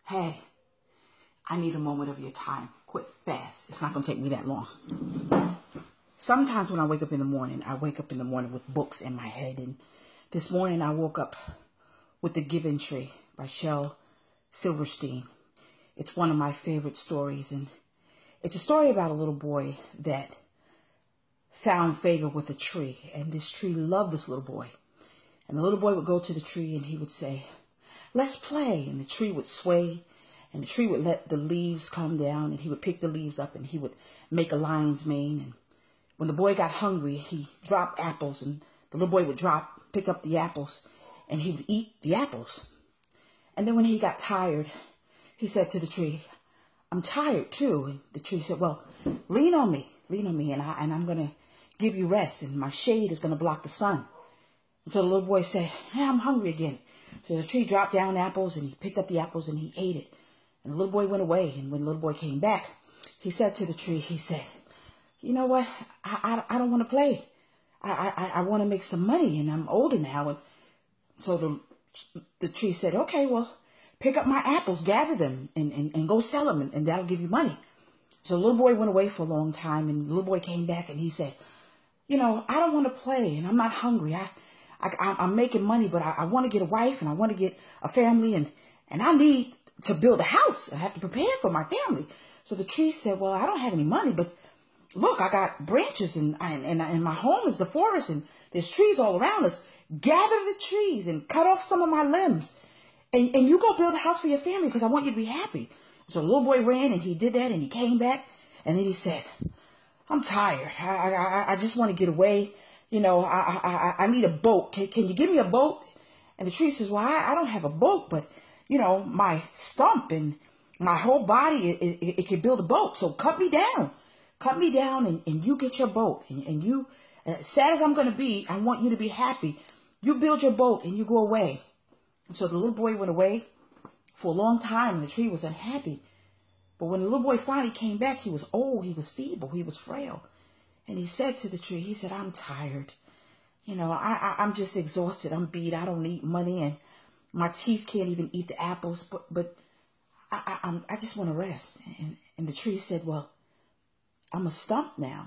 Hey, I need a moment of your time. Quick, fast. It's not going to take me that long. Sometimes when I wake up in the morning, with books in my head. And this morning I woke up with The Giving Tree by Shel Silverstein. It's one of my favorite stories. And it's a story about a little boy that found favor with a tree. And this tree loved this little boy. And the little boy would go to the tree and he would say, "Let's play." And the tree would sway. And the tree would let the leaves come down. And he would pick the leaves up and he would make a lion's mane. And when the boy got hungry, he dropped apples. And the little boy would pick up the apples. And he would eat the apples. And then when he got tired, he said to the tree, "I'm tired too." And the tree said, "Well, lean on me, and I'm going to give you rest. And my shade is going to block the sun." And so the little boy said, "Hey, I'm hungry again." So the tree dropped down apples and he picked up the apples and he ate it. And the little boy went away. And when the little boy came back, he said to the tree, he said, "You know what? I don't want to play. I want to make some money and I'm older now." And so the tree said, "Okay, well, pick up my apples, gather them and go sell them and that'll give you money." So the little boy went away for a long time and the little boy came back and he said, "You know, I don't want to play and I'm not hungry. I'm making money, but I want to get a wife and I want to get a family and I need to build a house. I have to prepare for my family." So the tree said, "Well, I don't have any money, but look, I got branches and my home is the forest and there's trees all around us. Gather the trees and cut off some of my limbs and you go build a house for your family because I want you to be happy." So the little boy ran and he did that and he came back and then he said, "I'm tired. I just want to get away. You know, I need a boat. Can you give me a boat?" And the tree says, "Well, I don't have a boat, but, you know, my stump and my whole body, it can build a boat. So cut me down. Cut me down and you get your boat. And you, as sad as I'm going to be, I want you to be happy. You build your boat and you go away." And so the little boy went away for a long time and the tree was unhappy. But when the little boy finally came back, he was old, he was feeble, he was frail. And he said to the tree, he said, "I'm tired. You know, I'm just exhausted. I'm beat. I don't need money and my teeth can't even eat the apples. But I just want to rest." And the tree said, "Well, I'm a stump now.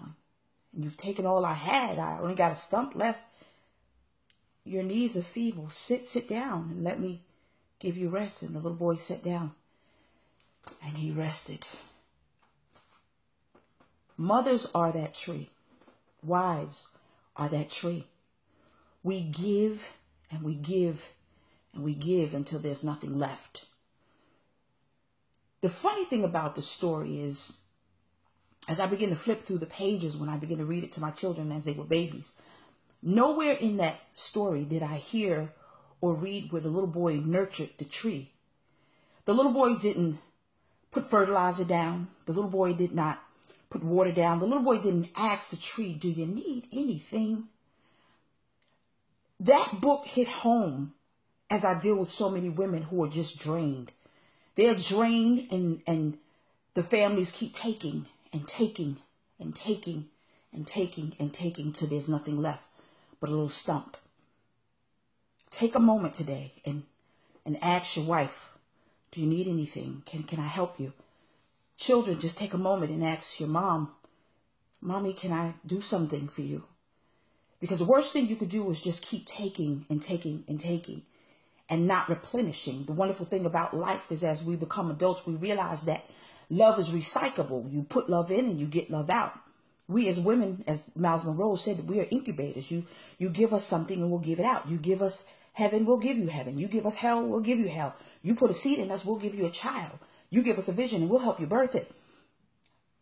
And you've taken all I had. I only got a stump left. Your knees are feeble. Sit down and let me give you rest." And the little boy sat down and he rested. Mothers are that tree. Wives are that tree. We give and we give and we give until there's nothing left. The funny thing about the story is, as I begin to flip through the pages, when I begin to read it to my children as they were babies, nowhere in that story did I hear or read where the little boy nurtured the tree. The little boy didn't put fertilizer down. The little boy did not put water down. The little boy didn't ask the tree, "Do you need anything?" That book hit home as I deal with so many women who are just drained. They're drained and the families keep taking and taking and taking and taking and taking till there's nothing left but a little stump. Take a moment today and ask your wife, "Do you need anything? Can I help you?" Children, just take a moment and ask your mom, "Mommy, can I do something for you?" Because the worst thing you could do is just keep taking and taking and taking and not replenishing. The wonderful thing about life is as we become adults, we realize that love is recyclable. You put love in and you get love out. We as women, as Miles Monroe said, we are incubators. You give us something and we'll give it out. You give us heaven, we'll give you heaven. You give us hell, we'll give you hell. You put a seed in us, we'll give you a child. You give us a vision and we'll help you birth it.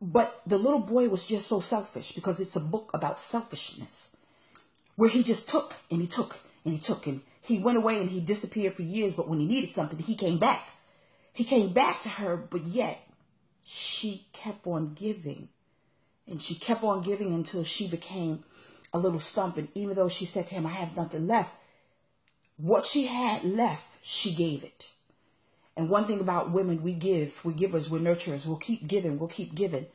But the little boy was just so selfish because it's a book about selfishness where he just took and he took and he took and he went away and he disappeared for years. But when he needed something, he came back. He came back to her, but yet she kept on giving and she kept on giving until she became a little stump. And even though she said to him, "I have nothing left," what she had left, she gave it. And one thing about women, we're givers, we're nurturers. We'll keep giving, we'll keep giving.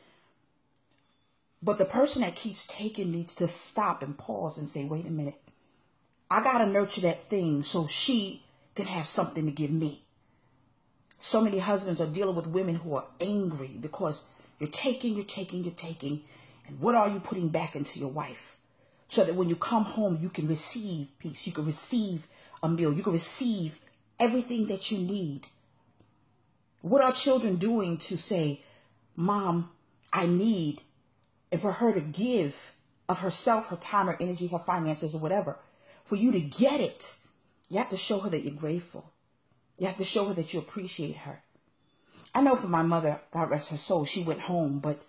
But the person that keeps taking needs to stop and pause and say, "Wait a minute. I got to nurture that thing so she can have something to give me." So many husbands are dealing with women who are angry because you're taking. And what are you putting back into your wife? So that when you come home, you can receive peace. You can receive a meal. You can receive everything that you need. What are children doing to say, Mom, I need, and for her to give of herself, her time, her energy, her finances, or whatever, for you to get it, you have to show her that you're grateful. You have to show her that you appreciate her. I know for my mother, God rest her soul, she went home, but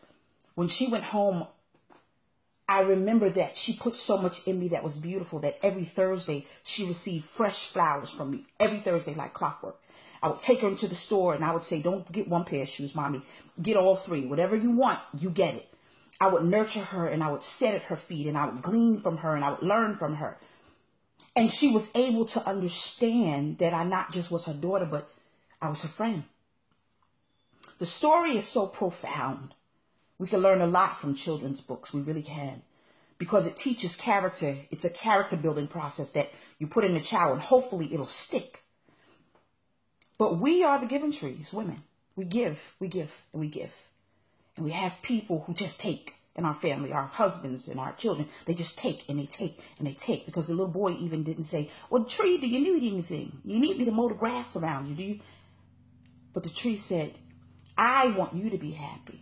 when she went home, I remember that she put so much in me that was beautiful that every Thursday she received fresh flowers from me. Every Thursday, like clockwork. I would take her into the store and I would say, don't get one pair of shoes, Mommy. Get all three. Whatever you want, you get it. I would nurture her and I would sit at her feet and I would glean from her and I would learn from her. And she was able to understand that I not just was her daughter, but I was her friend. The story is so profound. We can learn a lot from children's books. We really can. Because it teaches character. It's a character building process that you put in a child and hopefully it'll stick. But we are the giving trees, women. We give, and we give. And we have people who just take in our family, our husbands and our children. They just take and they take and they take. Because the little boy even didn't say, well, tree, do you need anything? You need me to mow the grass around you, do you? But the tree said, I want you to be happy.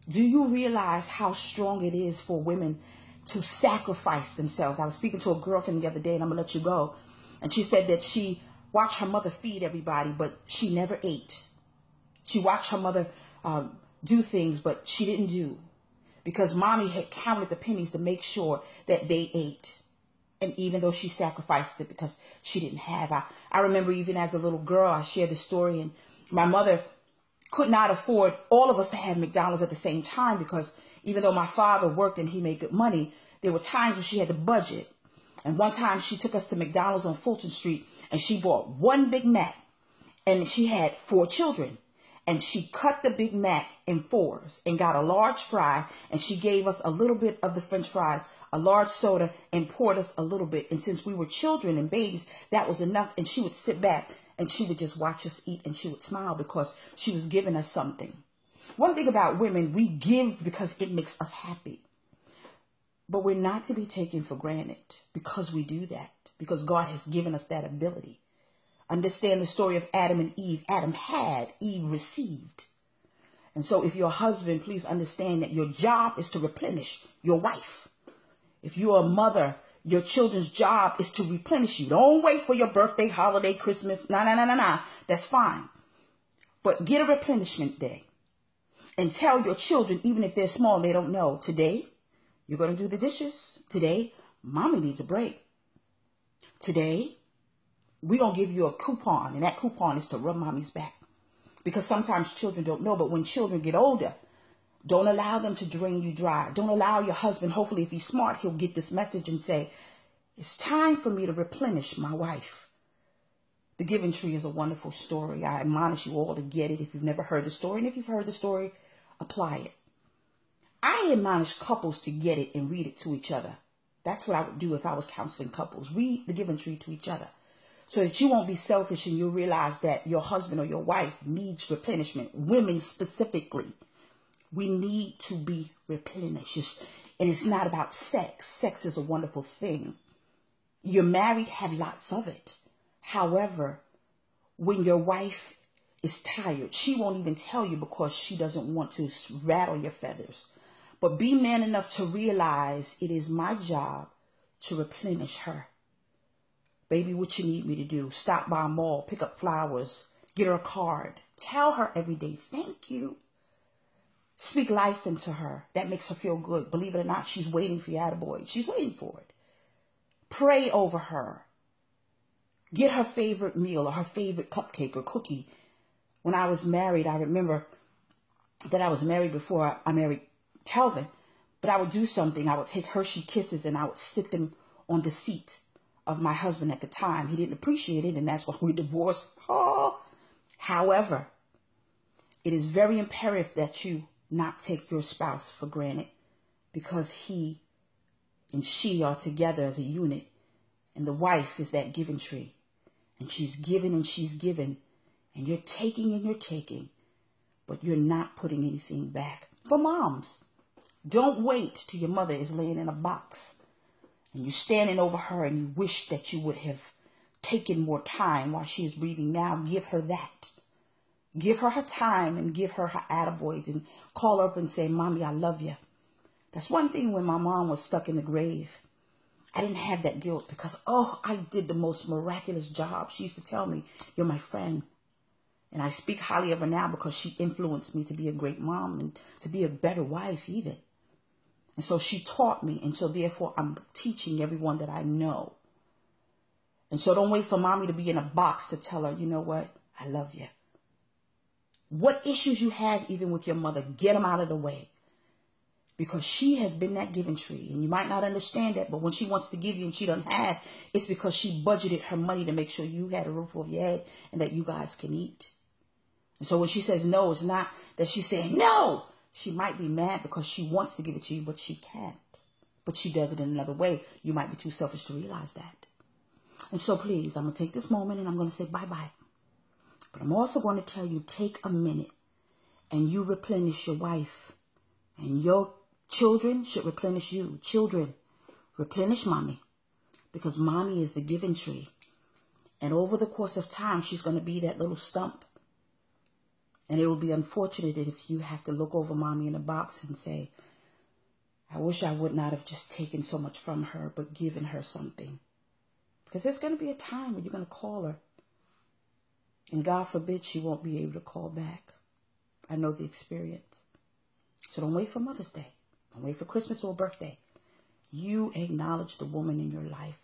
Do you realize how strong it is for women to sacrifice themselves? I was speaking to a girlfriend the other day, and I'm going to let you go. And she said that she watched her mother feed everybody, but she never ate. She watched her mother do things, but she didn't do. Because Mommy had counted the pennies to make sure that they ate. And even though she sacrificed it because she didn't have. I remember even as a little girl, I shared this story, and my mother could not afford all of us to have McDonald's at the same time because even though my father worked and he made good money, there were times when she had to budget. And one time she took us to McDonald's on Fulton Street and she bought one Big Mac and she had 4 children. And she cut the Big Mac in 4s and got a large fry and she gave us a little bit of the French fries, a large soda, and poured us a little bit. And since we were children and babies, that was enough. And she would sit back and she would just watch us eat and she would smile because she was giving us something. One thing about women, we give because it makes us happy. But we're not to be taken for granted because we do that, because God has given us that ability. Understand the story of Adam and Eve. Adam had, Eve received. And so if you're a husband, please understand that your job is to replenish your wife. If you're a mother, your children's job is to replenish you. Don't wait for your birthday, holiday, Christmas. No. That's fine. But get a replenishment day. And tell your children, even if they're small, they don't know. Today, you're going to do the dishes. Today, Mommy needs a break. Today, we're going to give you a coupon. And that coupon is to rub Mommy's back. Because sometimes children don't know. But when children get older, don't allow them to drain you dry. Don't allow your husband, hopefully if he's smart, he'll get this message and say, it's time for me to replenish my wife. The Giving Tree is a wonderful story. I admonish you all to get it if you've never heard the story. And if you've heard the story, apply it. I admonish couples to get it and read it to each other. That's what I would do if I was counseling couples. Read The Giving Tree to each other. So that you won't be selfish and you'll realize that your husband or your wife needs replenishment. Women specifically. We need to be replenished. And it's not about sex. Sex is a wonderful thing. You're married, have lots of it. However, when your wife is tired, she won't even tell you because she doesn't want to rattle your feathers. But be man enough to realize it is my job to replenish her. Baby, what you need me to do? Stop by a mall, pick up flowers, get her a card. Tell her every day, thank you. Speak life into her. That makes her feel good. Believe it or not, she's waiting for you, attaboy. She's waiting for it. Pray over her. Get her favorite meal or her favorite cupcake or cookie. When I was married, I remember that I was married before I married Calvin. But I would do something. I would take Hershey Kisses and I would sit them on the seat of my husband at the time. He didn't appreciate it, and that's why we divorced. Oh. However, it is very imperative that you not take your spouse for granted because he and she are together as a unit, and the wife is that giving tree. And she's given and she's given, And you're taking, but you're not putting anything back. For moms, don't wait till your mother is laying in a box and you're standing over her and you wish that you would have taken more time while she is breathing. Now give her that. Give her her time and give her her attaboys and call her up and say, Mommy, I love you. That's one thing when my mom was stuck in the grave. I didn't have that guilt because, I did the most miraculous job. She used to tell me, you're my friend. And I speak highly of her now because she influenced me to be a great mom and to be a better wife even. And so she taught me. And so therefore I'm teaching everyone that I know. And so don't wait for mommy to be in a box to tell her, you know what? I love you. What issues you have even with your mother, get them out of the way. Because she has been that giving tree. And you might not understand that, but when she wants to give you and she doesn't have, it's because she budgeted her money to make sure you had a roof over your head and that you guys can eat. And so when she says no, it's not that she's saying no. She might be mad because she wants to give it to you, but she can't. But she does it in another way. You might be too selfish to realize that. And so please, I'm going to take this moment and I'm going to say bye-bye. But I'm also going to tell you, take a minute and you replenish your wife. And your children should replenish you. Children, replenish mommy. Because mommy is the giving tree. And over the course of time, she's going to be that little stump. And it will be unfortunate if you have to look over mommy in a box and say, I wish I would not have just taken so much from her, but given her something. Because there's going to be a time when you're going to call her. And God forbid she won't be able to call back. I know the experience. So don't wait for Mother's Day. Don't wait for Christmas or birthday. You acknowledge the woman in your life.